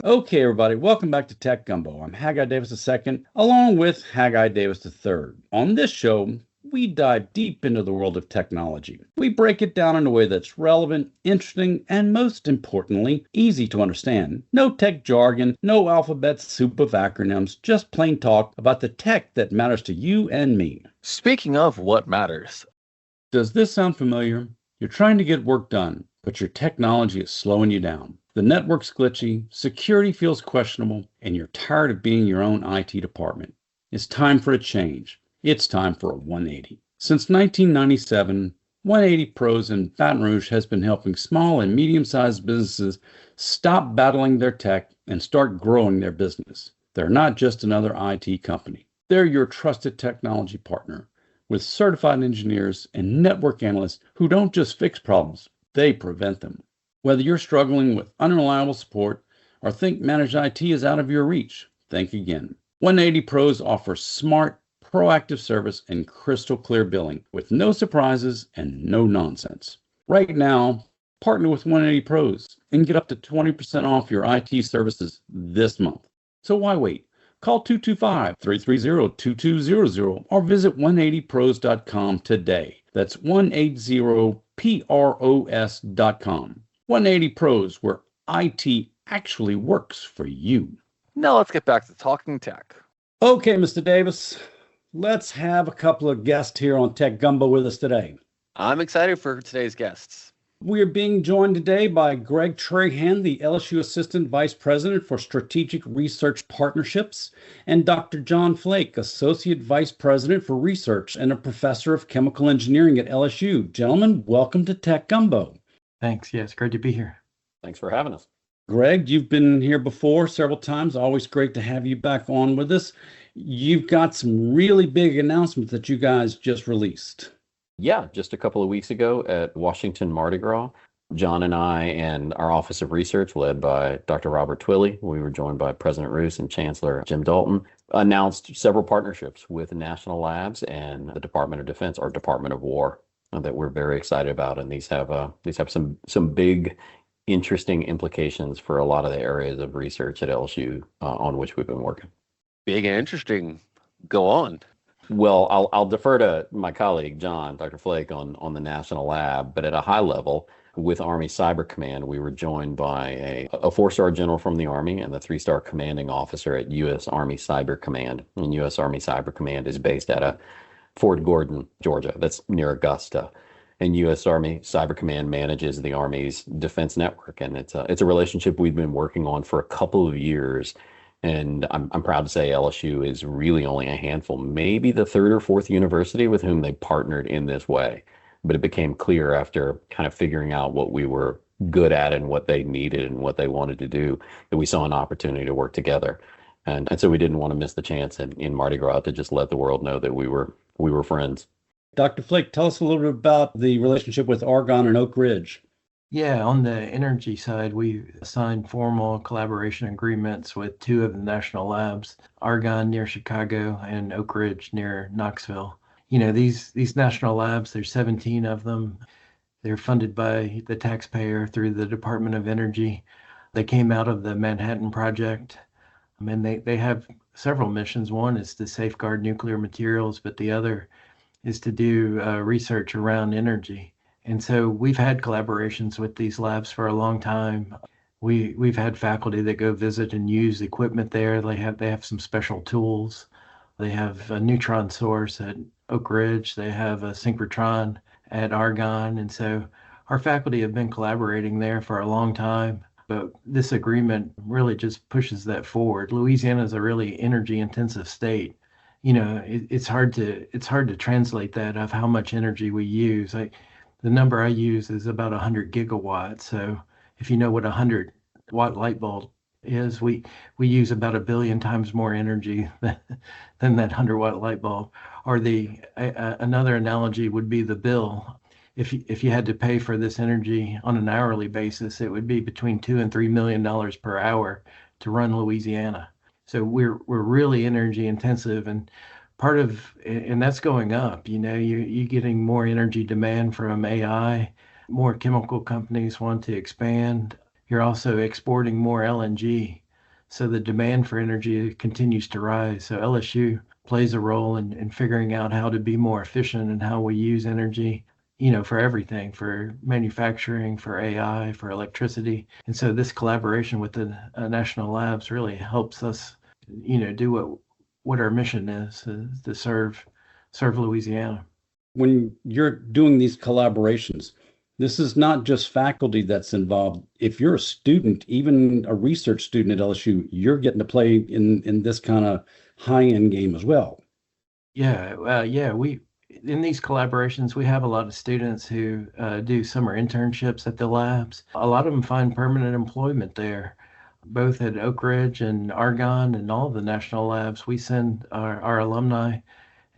Okay, everybody, welcome back to Tech Gumbo. I'm Haggai Davis II, along with Haggai Davis III. On this show, we dive deep into the world of technology. We break it down in a way that's relevant, interesting, and most importantly, easy to understand. No tech jargon, no alphabet soup of acronyms, just plain talk about the tech that matters to you and me. Speaking of what matters, Does this sound familiar? You're trying to get work done, but your technology is slowing you down. The network's glitchy, security feels questionable, and you're tired of being your own IT department. It's time for a change. It's time for a 180. Since 1997, 180 Pros in Baton Rouge has been helping small and medium-sized businesses stop battling their tech and start growing their business. They're not just another IT company. They're your trusted technology partner with certified engineers and network analysts who don't just fix problems, they prevent them. Whether you're struggling with unreliable support or think managed IT is out of your reach, think again. 180 Pros offers smart, proactive service and crystal clear billing with no surprises and no nonsense. Right now, partner with 180 Pros and get up to 20% off your IT services this month. So why wait? Call 225-330-2200 or visit 180pros.com today. That's 180pros.com. 180 Pros, where IT actually works for you. now let's get back to talking tech. Okay, Mr. Davis, let's have a couple of guests here on Tech Gumbo with us today. I'm excited for today's guests. We are being joined today by Greg Trahan, the LSU Assistant Vice President for Strategic Research Partnerships, and Dr. John Flake, Associate Vice President for Research and a Professor of Chemical Engineering at LSU. Gentlemen, welcome to Tech Gumbo. Thanks. Yeah, it's great to be here. Thanks for having us. Greg, you've been here before several times. Always great to have you back on with us. You've got some really big announcements that you guys just released. Yeah, just a couple of weeks ago at Washington Mardi Gras, John and I and our Office of Research, led by Dr. Robert Twilley, we were joined by President Roos and Chancellor Jim Dalton, announced several partnerships with national labs and the Department of Defense, or Department of War, that we're very excited about. And these have some big, interesting implications for a lot of the areas of research at LSU on which we've been working. Big and interesting. Go on. Well, I'll defer to my colleague, John, Dr. Flake, on the National Lab, but at a high level, with Army Cyber Command, we were joined by a four-star general from the Army and the three-star commanding officer at U.S. Army Cyber Command. And U.S. Army Cyber Command is based out of Fort Gordon, Georgia. That's near Augusta. And U.S. Army Cyber Command manages the Army's defense network. And it's a relationship we've been working on for a couple of years. And I'm proud to say LSU is really only a handful, maybe the third or fourth university with whom they partnered in this way. But it became clear after kind of figuring out what we were good at and what they needed and what they wanted to do, that we saw an opportunity to work together. And so we didn't want to miss the chance in Mardi Gras to just let the world know that we were friends. Dr. Flake, tell us a little bit about the relationship with Argonne and Oak Ridge. Yeah, on the energy side, we signed formal collaboration agreements with two of the national labs, Argonne near Chicago and Oak Ridge near Knoxville. You know, these national labs, there's 17 of them. They're funded by the taxpayer through the Department of Energy. They came out of the Manhattan Project. And they have several missions. One is to safeguard nuclear materials, but the other is to do research around energy. And so we've had collaborations with these labs for a long time. We've had faculty that go visit and use equipment there. They have some special tools. They have a neutron source at Oak Ridge. They have a synchrotron at Argonne. And so our faculty have been collaborating there for a long time. But this agreement really just pushes that forward. Louisiana is a really energy intensive state. You know, it's hard to translate that of how much energy we use. The number I use is about 100 gigawatts. So if you know what a 100-watt light bulb is, we use about 1 billion times more energy than that 100-watt light bulb. Or another analogy would be the bill. If you had to pay for this energy on an hourly basis, it would be between $2 and $3 million per hour to run Louisiana. So we're really energy intensive, and that's going up. You know, you're getting more energy demand from AI. More chemical companies want to expand. You're also exporting more LNG. So the demand for energy continues to rise. So LSU plays a role in figuring out how to be more efficient and how we use energy, for everything, for manufacturing, for AI, for electricity. And so this collaboration with the national labs really helps us, do what our mission is to serve Louisiana. When you're doing these collaborations, this is not just faculty that's involved. If you're a student, even a research student at LSU, you're getting to play in this kind of high-end game as well. Yeah, we in these collaborations we have a lot of students who do summer internships at the labs. A lot of them find permanent employment there, both at Oak Ridge and Argonne and all the national labs. We send our alumni,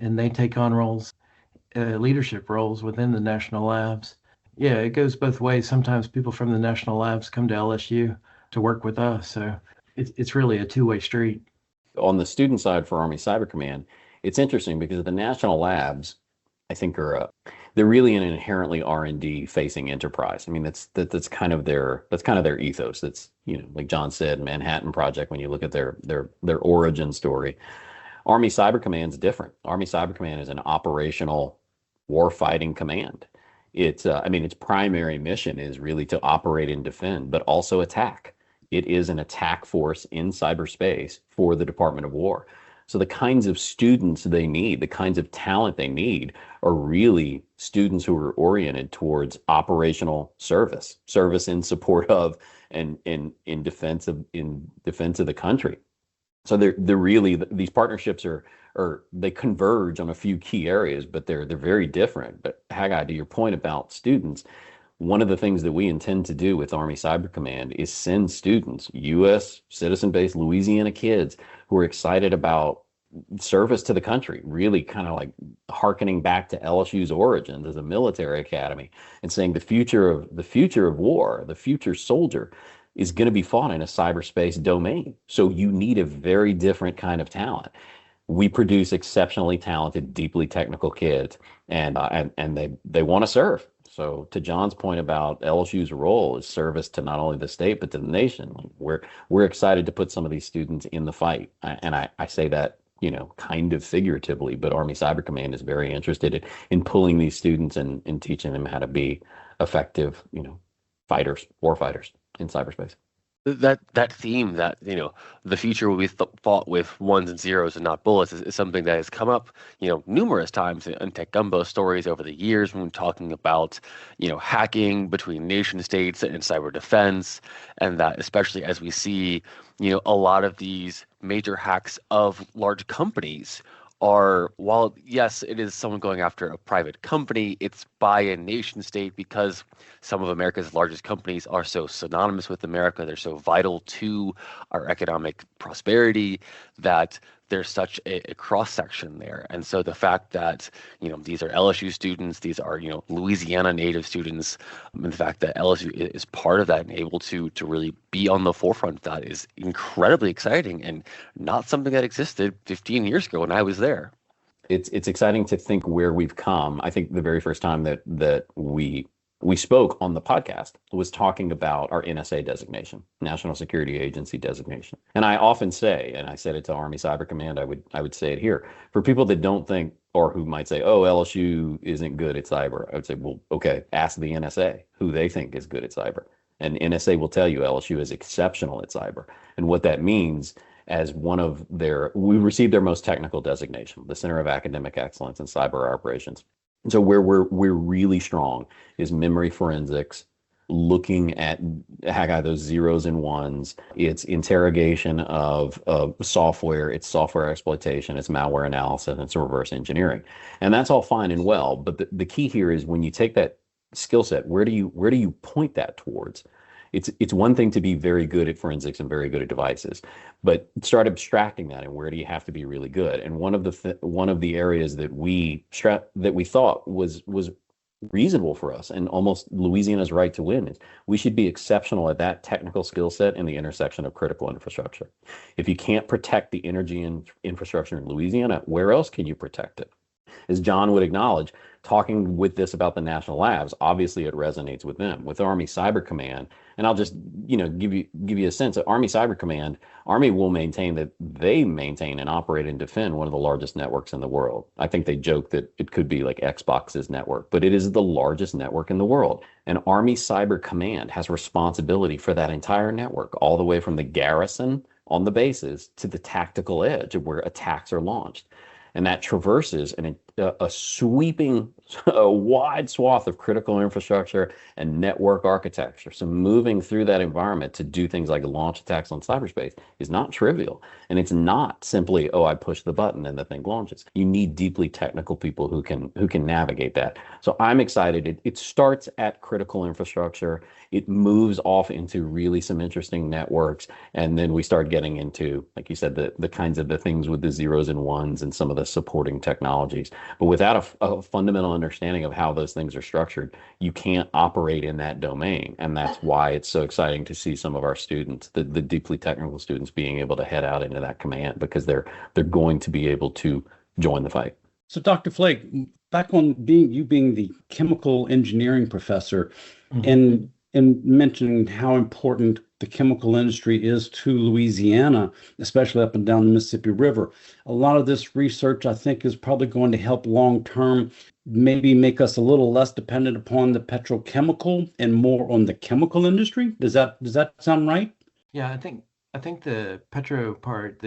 and they take on roles, leadership roles within the national labs. Yeah, it goes both ways. Sometimes people from the national labs come to LSU to work with us, so it's really a two-way street. On the student side for Army Cyber Command, it's interesting because the national labs, I think, they're really an inherently R&D facing enterprise. I mean, that's kind of their ethos. That's, like John said, Manhattan Project. When you look at their origin story, Army Cyber Command is different. Army Cyber Command is an operational warfighting command. Its primary mission is really to operate and defend, but also attack. It is an attack force in cyberspace for the Department of War. So the kinds of students they need, the kinds of talent they need, are really students who are oriented towards operational service in support of and in defense of the country. So they're really, these partnerships are they converge on a few key areas, but they're very different. But Haggai, to your point about students, one of the things that we intend to do with Army Cyber Command is send students, U.S. citizen-based Louisiana kids who are excited about service to the country, really kind of like hearkening back to LSU's origins as a military academy and saying the future of war, the future soldier is going to be fought in a cyberspace domain. So you need a very different kind of talent. We produce exceptionally talented, deeply technical kids, and they want to serve. So to John's point about LSU's role is service to not only the state but to the nation. We're excited to put some of these students in the fight, and I say that kind of figuratively, but Army Cyber Command is very interested in pulling these students and teaching them how to be effective, fighters, war fighters in cyberspace. That theme that the future will be fought with ones and zeros and not bullets is something that has come up numerous times in Tech Gumbo stories over the years when we're talking about hacking between nation states and cyber defense, and that especially as we see a lot of these major hacks of large companies are, while yes, it is someone going after a private company, it's by a nation state because some of America's largest companies are so synonymous with America. They're so vital to our economic prosperity that there's such a cross section there. And so the fact that, these are LSU students, these are, Louisiana native students, and the fact that LSU is part of that and able to really be on the forefront of that is incredibly exciting and not something that existed 15 years ago when I was there. It's exciting to think where we've come. I think the very first time that we spoke on the podcast was talking about our NSA designation, National Security Agency designation. And I often say, and I said it to Army Cyber Command, I would say it here, for people that don't think, or who might say, oh, LSU isn't good at cyber, I would say, well, okay, ask the NSA who they think is good at cyber. And NSA will tell you LSU is exceptional at cyber. And what that means, as we received their most technical designation, the Center of Academic Excellence in Cyber Operations. So where we're really strong is memory forensics, looking at those zeros and ones. It's interrogation of software, it's software exploitation, it's malware analysis, it's reverse engineering. And that's all fine and well. But the key here is when you take that skill set, where do you point that towards? It's one thing to be very good at forensics and very good at devices, but start abstracting that, and where do you have to be really good? And one of the areas that we thought was reasonable for us, and almost Louisiana's right to win, is we should be exceptional at that technical skill set in the intersection of critical infrastructure. If you can't protect the energy infrastructure in Louisiana, where else can you protect it? as John would acknowledge, talking with this about the national labs, obviously it resonates with them. With Army Cyber Command, and I'll just give you a sense of Army Cyber Command. Army will maintain that they maintain and operate and defend one of the largest networks in the world. I think they joke that it could be like Xbox's network, but it is the largest network in the world. And Army Cyber Command has responsibility for that entire network, all the way from the garrison on the bases to the tactical edge of where attacks are launched. And that traverses a sweeping, a wide swath of critical infrastructure and network architecture. So moving through that environment to do things like launch attacks on cyberspace is not trivial. And it's not simply, oh, I push the button and the thing launches. You need deeply technical people who can navigate that. So I'm excited. It starts at critical infrastructure. It moves off into really some interesting networks. And then we start getting into, like you said, the kinds of the things with the zeros and ones and some of the supporting technologies. But without a fundamental understanding of how those things are structured, you can't operate in that domain. And that's why it's so exciting to see some of our students, the deeply technical students, being able to head out into that command, because they're going to be able to join the fight. So, Dr. Flake, back on being the chemical engineering professor, and mentioning how important the chemical industry is to Louisiana, especially up and down the Mississippi River. A lot of this research, I think, is probably going to help long-term maybe make us a little less dependent upon the petrochemical and more on the chemical industry. Does that sound right? Yeah, I think the petro part,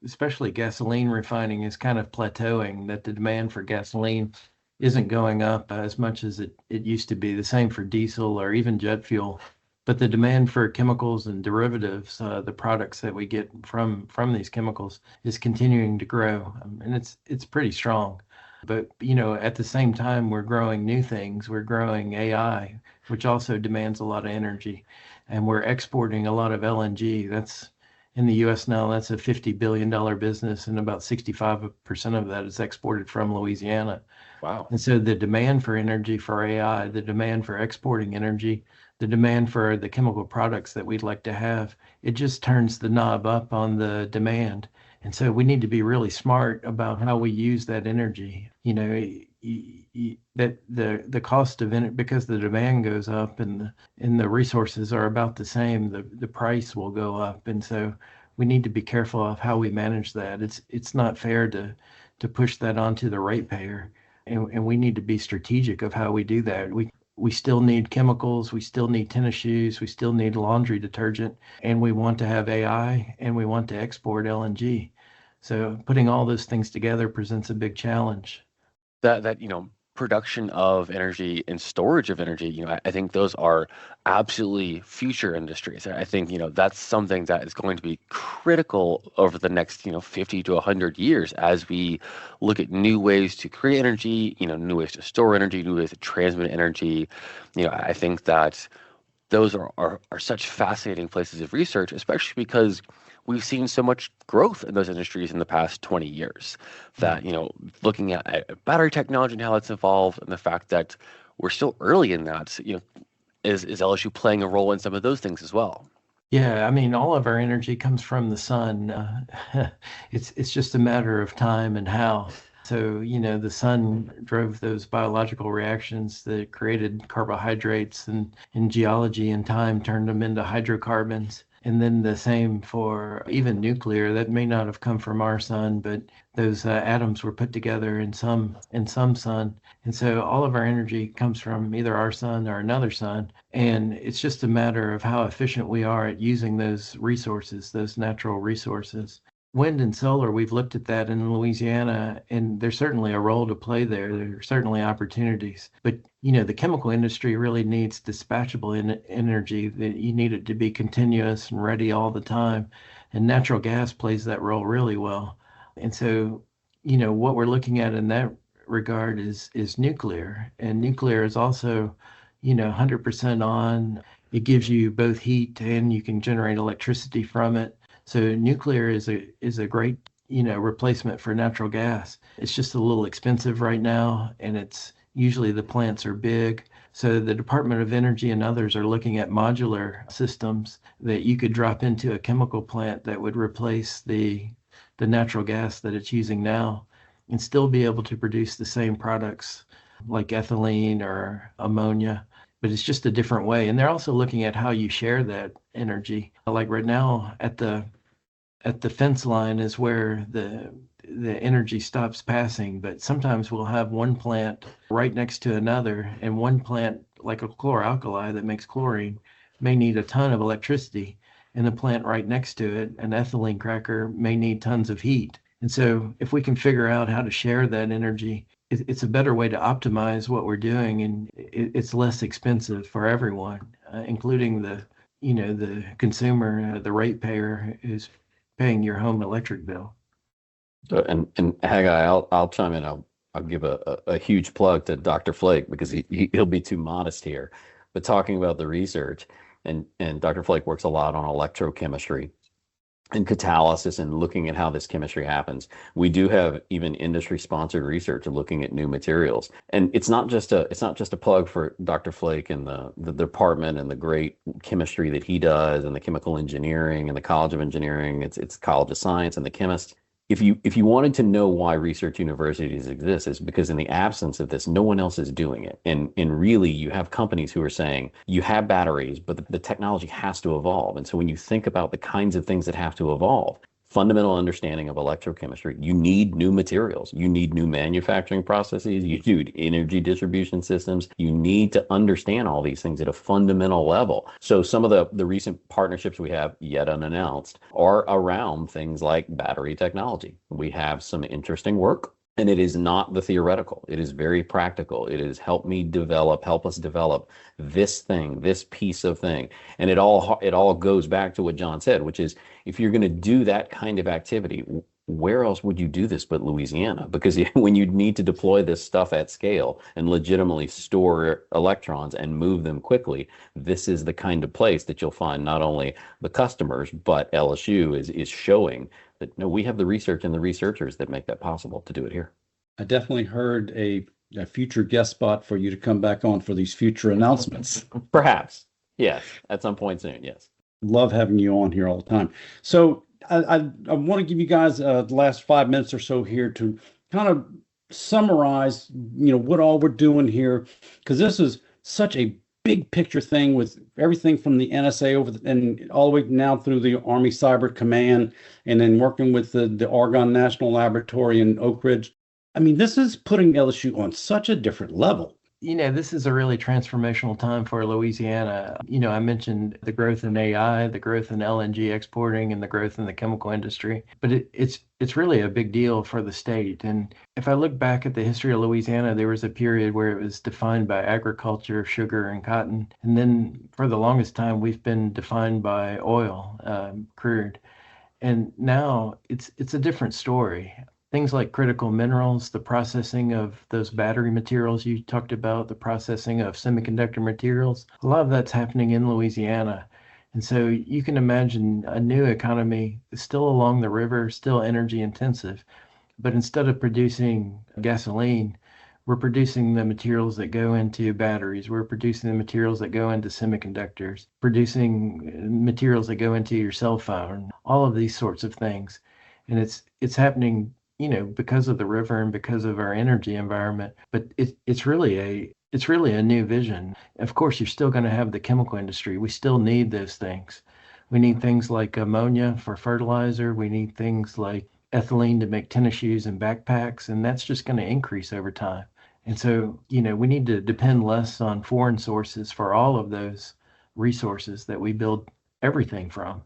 especially gasoline refining, is kind of plateauing, that the demand for gasoline isn't going up as much as it used to be. The same for diesel or even jet fuel. But the demand for chemicals and derivatives, the products that we get from these chemicals, is continuing to grow, and it's pretty strong. But at the same time, we're growing new things. We're growing AI, which also demands a lot of energy, and we're exporting a lot of LNG. That's in the U.S. now. That's a $50 billion business, and about 65% of that is exported from Louisiana. Wow. And so the demand for energy for AI, the demand for exporting energy, the demand for the chemical products that we'd like to have, it just turns the knob up on the demand. And so we need to be really smart about how we use that energy. That the cost of it, because the demand goes up and the resources are about the same, the price will go up. And so we need to be careful of how we manage that. It's not fair to push that onto the ratepayer. And we need to be strategic of how we do that. We still need chemicals, we still need tennis shoes, we still need laundry detergent, and we want to have AI, and we want to export LNG. So putting all those things together presents a big challenge. That production of energy and storage of energy, I think those are absolutely future industries. I think, that's something that is going to be critical over the next, 50 to 100 years as we look at new ways to create energy, new ways to store energy, new ways to transmit energy. I think that those are such fascinating places of research, especially because we've seen so much growth in those industries in the past 20 years that, looking at battery technology and how it's evolved, and the fact that we're still early in that, is LSU playing a role in some of those things as well? Yeah, I mean, all of our energy comes from the sun. It's just a matter of time and how. So, the sun drove those biological reactions that created carbohydrates, and in geology and time turned them into hydrocarbons. And then the same for even nuclear. That may not have come from our sun, but those atoms were put together in some sun. And so all of our energy comes from either our sun or another sun. And it's just a matter of how efficient we are at using those resources, those natural resources. Wind and solar, we've looked at that in Louisiana, and there's certainly a role to play there. There are certainly opportunities. But, the chemical industry really needs dispatchable energy, that you need it to be continuous and ready all the time. And natural gas plays that role really well. And so, what we're looking at in that regard is nuclear. And nuclear is also, 100% on. It gives you both heat and you can generate electricity from it. So nuclear is a great, replacement for natural gas. It's just a little expensive right now, and it's usually the plants are big. So the Department of Energy and others are looking at modular systems that you could drop into a chemical plant that would replace the natural gas that it's using now. and still be able to produce the same products like ethylene or ammonia, but it's just a different way. And they're also looking at how you share that energy. Like right now at the fence line is where the energy stops passing, but sometimes we'll have one plant right next to another, and one plant, like a chloralkali that makes chlorine, may need a ton of electricity, and the plant right next to it, an ethylene cracker, may need tons of heat. And so if we can figure out how to share that energy, it's a better way to optimize what we're doing, and it's less expensive for everyone, including the consumer, the ratepayer who's paying your home electric bill. And Haggai, I'll chime in. I'll give a huge plug to Dr. Flake because he'll be too modest here. But talking about the research, and Dr. Flake works a lot on electrochemistry and catalysis and looking at how this chemistry happens. We do have even industry sponsored research looking at new materials. And it's not just a plug for Dr. Flake and the department and the great chemistry that he does and the chemical engineering and the College of Engineering. It's College of Science and the chemists. If you wanted to know why research universities exist, is because in the absence of this, no one else is doing it. And really, you have companies who are saying, you have batteries, but the technology has to evolve. And so when you think about the kinds of things that have to evolve, fundamental understanding of electrochemistry, you need new materials, you need new manufacturing processes, you need energy distribution systems, you need to understand all these things at a fundamental level. So some of the recent partnerships we have, yet unannounced, are around things like battery technology. We have some interesting work. And it is not the theoretical. It is very practical. It is help us develop this thing, this piece of thing. And it all goes back to what John said, which is if you're going to do that kind of activity, where else would you do this but Louisiana? Because when you need to deploy this stuff at scale and legitimately store electrons and move them quickly, this is the kind of place that you'll find not only the customers, but LSU is showing that no, we have the research and the researchers that make that possible to do it here. I definitely heard a future guest spot for you to come back on for these future announcements. Perhaps. Yes. At some point soon. Yes. Love having you on here all the time. So I want to give you guys the last 5 minutes or so here to kind of summarize, what all we're doing here, because this is such a big picture thing with everything from the NSA and all the way now through the Army Cyber Command, and then working with the Argonne National Laboratory in Oak Ridge. I mean, this is putting LSU on such a different level. This is a really transformational time for Louisiana. I mentioned the growth in AI, the growth in LNG exporting, and the growth in the chemical industry. But it's really a big deal for the state. And if I look back at the history of Louisiana, there was a period where it was defined by agriculture, sugar, and cotton. And then for the longest time, we've been defined by oil, crude. And now it's a different story. Things like critical minerals, the processing of those battery materials you talked about, the processing of semiconductor materials, a lot of that's happening in Louisiana. And so you can imagine a new economy still along the river, still energy intensive, but instead of producing gasoline, we're producing the materials that go into batteries. We're producing the materials that go into semiconductors, producing materials that go into your cell phone, all of these sorts of things. And it's happening because of the river and because of our energy environment. But it's really a new vision. Of course, you're still going to have the chemical industry. We still need those things. We need things like ammonia for fertilizer. We need things like ethylene to make tennis shoes and backpacks, and that's just going to increase over time. And so, we need to depend less on foreign sources for all of those resources that we build everything from.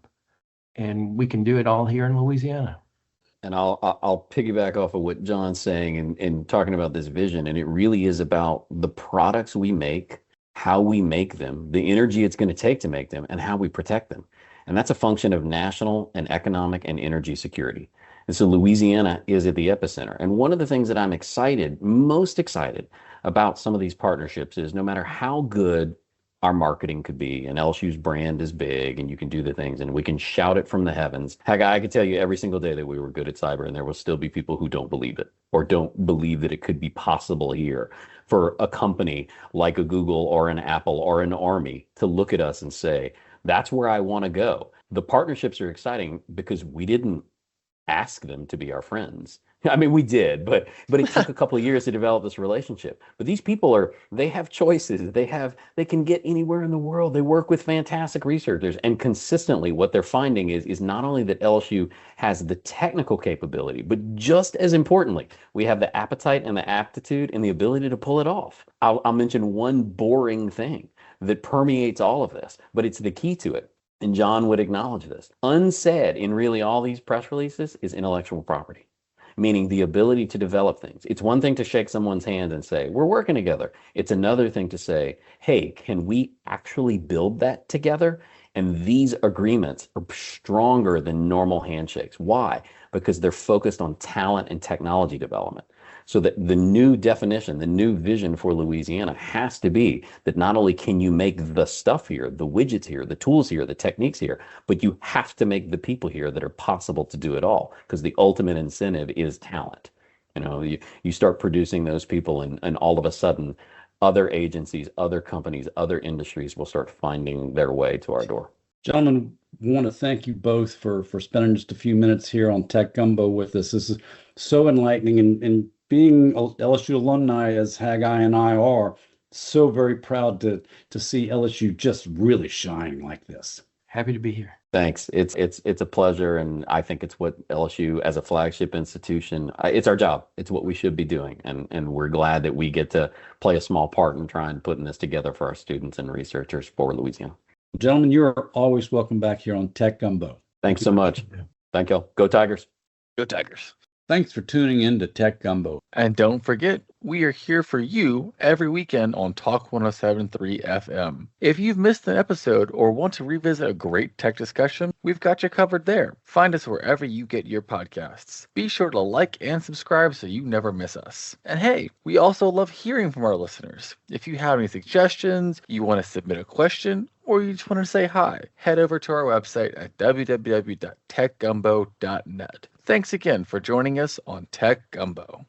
And we can do it all here in Louisiana. And I'll piggyback off of what John's saying and talking about this vision. And it really is about the products we make, how we make them, the energy it's going to take to make them, and how we protect them. And that's a function of national and economic and energy security. And so Louisiana is at the epicenter. And one of the things that I'm most excited about some of these partnerships is no matter how good our marketing could be, and LSU's brand is big, and you can do the things, and we can shout it from the heavens. Heck, I could tell you every single day that we were good at cyber, and there will still be people who don't believe it, or don't believe that it could be possible here for a company like a Google or an Apple or an Army to look at us and say, that's where I want to go. The partnerships are exciting because we didn't ask them to be our friends. I mean, we did, but it took a couple of years to develop this relationship. But these people they have choices. They can get anywhere in the world. They work with fantastic researchers, and consistently what they're finding is not only that LSU has the technical capability, but just as importantly, we have the appetite and the aptitude and the ability to pull it off. I'll mention one boring thing that permeates all of this, but it's the key to it. And John would acknowledge this. Unsaid in really all these press releases is intellectual property, meaning the ability to develop things. It's one thing to shake someone's hand and say, we're working together. It's another thing to say, hey, can we actually build that together? And these agreements are stronger than normal handshakes. Why? Because they're focused on talent and technology development. So that the new definition, the new vision for Louisiana has to be that not only can you make the stuff here, the widgets here, the tools here, the techniques here, but you have to make the people here that are possible to do it all, because the ultimate incentive is talent. You start producing those people and all of a sudden other agencies, other companies, other industries will start finding their way to our door. Gentlemen, I want to thank you both for spending just a few minutes here on Tech Gumbo with us. This is so enlightening, and being LSU alumni, as Haggai and I are, so very proud to see LSU just really shine like this. Happy to be here. Thanks. It's a pleasure, and I think it's what LSU as a flagship institution, it's our job. It's what we should be doing, and we're glad that we get to play a small part in trying putting this together for our students and researchers for Louisiana. Gentlemen, you are always welcome back here on Tech Gumbo. Thanks so much. Thank you. Go Tigers. Go Tigers. Thanks for tuning in to Tech Gumbo. And don't forget, we are here for you every weekend on Talk 107.3 FM. If you've missed an episode or want to revisit a great tech discussion, we've got you covered there. Find us wherever you get your podcasts. Be sure to like and subscribe so you never miss us. And hey, we also love hearing from our listeners. If you have any suggestions, you want to submit a question, or you just want to say hi, head over to our website at www.techgumbo.net. Thanks again for joining us on Tech Gumbo.